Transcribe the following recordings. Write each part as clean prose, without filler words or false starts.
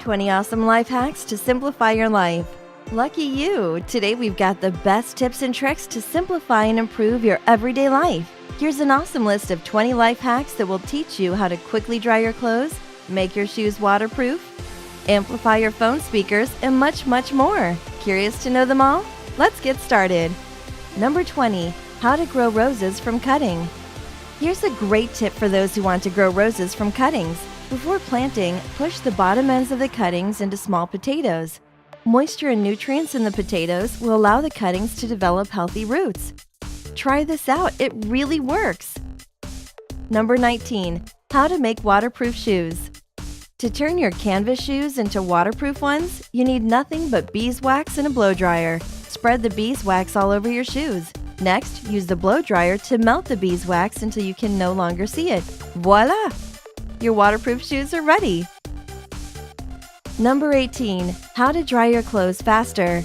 20 awesome life hacks to simplify your life. Lucky you! Today we've got the best tips and tricks to simplify and improve your everyday life. Here's an awesome list of 20 life hacks that will teach you how to quickly dry your clothes, make your shoes waterproof, amplify your phone speakers, and much, much more. Curious to know them all? Let's get started. Number 20. How to grow roses from cutting. Here's a great tip for those who want to grow roses from cuttings. Before planting, push the bottom ends of the cuttings into small potatoes. Moisture and nutrients in the potatoes will allow the cuttings to develop healthy roots. Try this out, it really works! Number 19. How to make waterproof shoes. To turn your canvas shoes into waterproof ones, you need nothing but beeswax and a blow dryer. Spread the beeswax all over your shoes. Next, use the blow dryer to melt the beeswax until you can no longer see it. Voila! Your waterproof shoes are ready! Number 18. How to dry your clothes faster.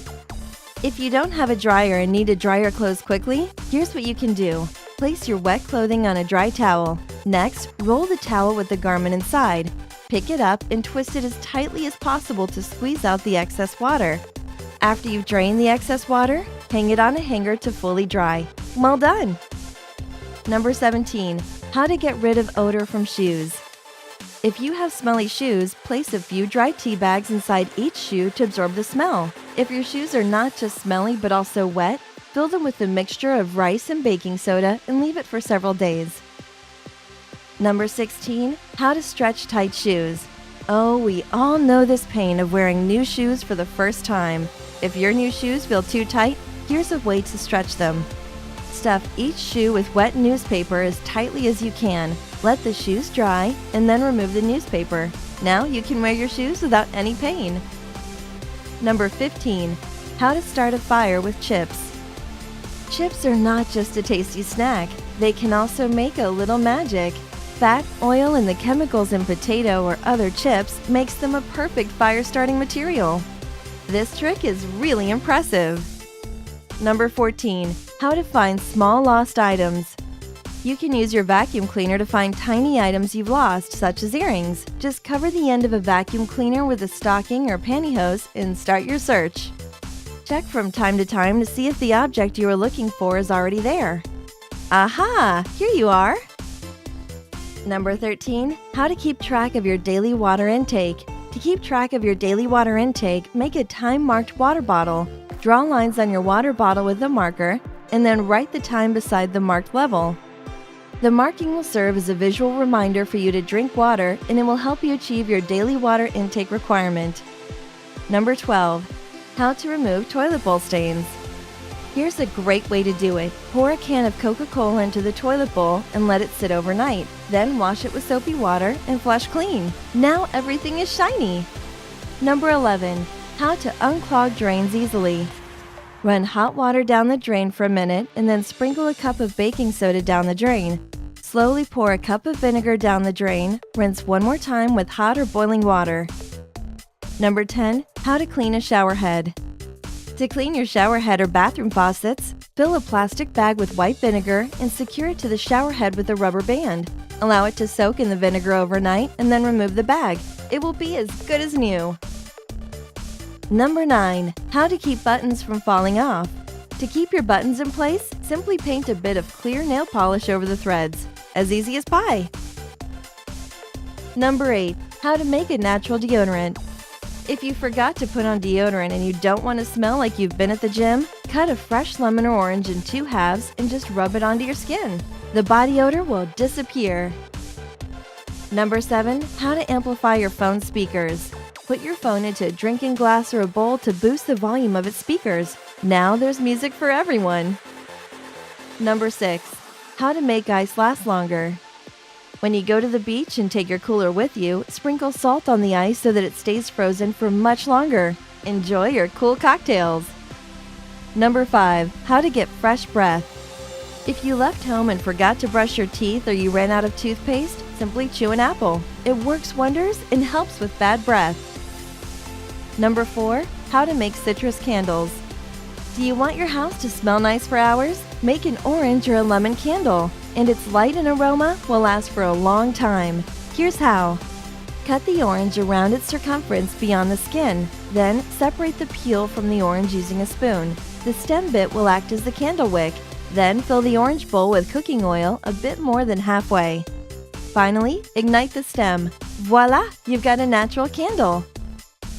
If you don't have a dryer and need to dry your clothes quickly, here's what you can do. Place your wet clothing on a dry towel. Next, roll the towel with the garment inside. Pick it up and twist it as tightly as possible to squeeze out the excess water. After you've drained the excess water, hang it on a hanger to fully dry. Well done! Number 17. How to get rid of odor from shoes. If you have smelly shoes, place a few dry tea bags inside each shoe to absorb the smell. If your shoes are not just smelly but also wet, fill them with a mixture of rice and baking soda and leave it for several days. Number 16. How to stretch tight shoes. Oh, we all know this pain of wearing new shoes for the first time. If your new shoes feel too tight, here's a way to stretch them. Stuff each shoe with wet newspaper as tightly as you can. Let the shoes dry and then remove the newspaper. Now you can wear your shoes without any pain. Number 15. How to start a fire with chips. Chips are not just a tasty snack. They can also make a little magic. Fat, oil, and the chemicals in potato or other chips makes them a perfect fire-starting material. This trick is really impressive. Number 14. How to find small lost items. You can use your vacuum cleaner to find tiny items you've lost, such as earrings. Just cover the end of a vacuum cleaner with a stocking or pantyhose and start your search. Check from time to time to see if the object you are looking for is already there. Aha! Here you are! Number 13. How to keep track of your daily water intake. To keep track of your daily water intake, make a time-marked water bottle. Draw lines on your water bottle with a marker, and then write the time beside the marked level. The marking will serve as a visual reminder for you to drink water, and it will help you achieve your daily water intake requirement. Number 12. How to remove toilet bowl stains. Here's a great way to do it. Pour a can of Coca-Cola into the toilet bowl and let it sit overnight. Then wash it with soapy water and flush clean. Now everything is shiny! Number 11. How to unclog drains easily. Run hot water down the drain for a minute and then sprinkle a cup of baking soda down the drain. Slowly pour a cup of vinegar down the drain. Rinse one more time with hot or boiling water. Number 10. How to clean a shower head. To clean your shower head or bathroom faucets, fill a plastic bag with white vinegar and secure it to the shower head with a rubber band. Allow it to soak in the vinegar overnight and then remove the bag. It will be as good as new. Number 9. How to keep buttons from falling off. To keep your buttons in place, simply paint a bit of clear nail polish over the threads. As easy as pie! Number 8. How to make a natural deodorant. If you forgot to put on deodorant and you don't want to smell like you've been at the gym, cut a fresh lemon or orange in 2 halves and just rub it onto your skin. The body odor will disappear. Number 7. How to amplify your phone speakers. Put your phone into a drinking glass or a bowl to boost the volume of its speakers. Now there's music for everyone. Number 6. How to make ice last longer. When you go to the beach and take your cooler with you, sprinkle salt on the ice so that it stays frozen for much longer. Enjoy your cool cocktails. Number 5. How to get fresh breath. If you left home and forgot to brush your teeth or you ran out of toothpaste, simply chew an apple. It works wonders and helps with bad breath. Number 4. How to make citrus candles. Do you want your house to smell nice for hours? Make an orange or a lemon candle, and its light and aroma will last for a long time. Here's how. Cut the orange around its circumference beyond the skin. Then, separate the peel from the orange using a spoon. The stem bit will act as the candle wick. Then, fill the orange bowl with cooking oil a bit more than halfway. Finally, ignite the stem. Voila! You've got a natural candle!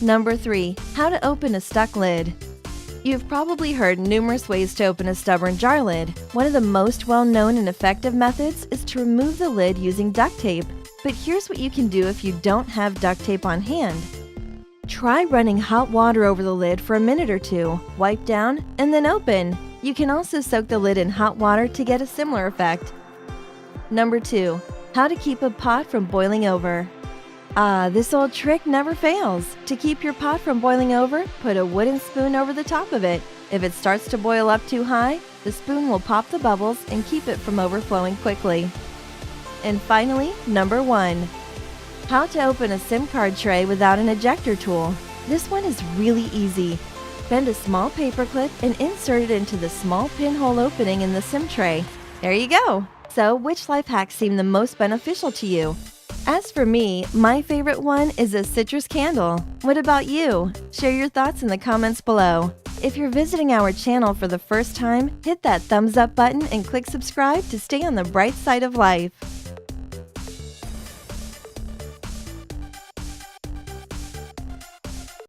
Number 3. How to open a stuck lid. You've probably heard numerous ways to open a stubborn jar lid. One of the most well-known and effective methods is to remove the lid using duct tape. But here's what you can do if you don't have duct tape on hand. Try running hot water over the lid for a minute or two, wipe down, and then open. You can also soak the lid in hot water to get a similar effect. Number 2. How to keep a pot from boiling over. This old trick never fails. To keep your pot from boiling over, put a wooden spoon over the top of it. If it starts to boil up too high, the spoon will pop the bubbles and keep it from overflowing quickly. And finally, number 1. How to open a SIM card tray without an ejector tool. This one is really easy. Bend a small paper clip and insert it into the small pinhole opening in the SIM tray. There you go! So, which life hacks seem the most beneficial to you? As for me, my favorite one is a citrus candle. What about you? Share your thoughts in the comments below. If you're visiting our channel for the first time, hit that thumbs up button and click subscribe to stay on the bright side of life.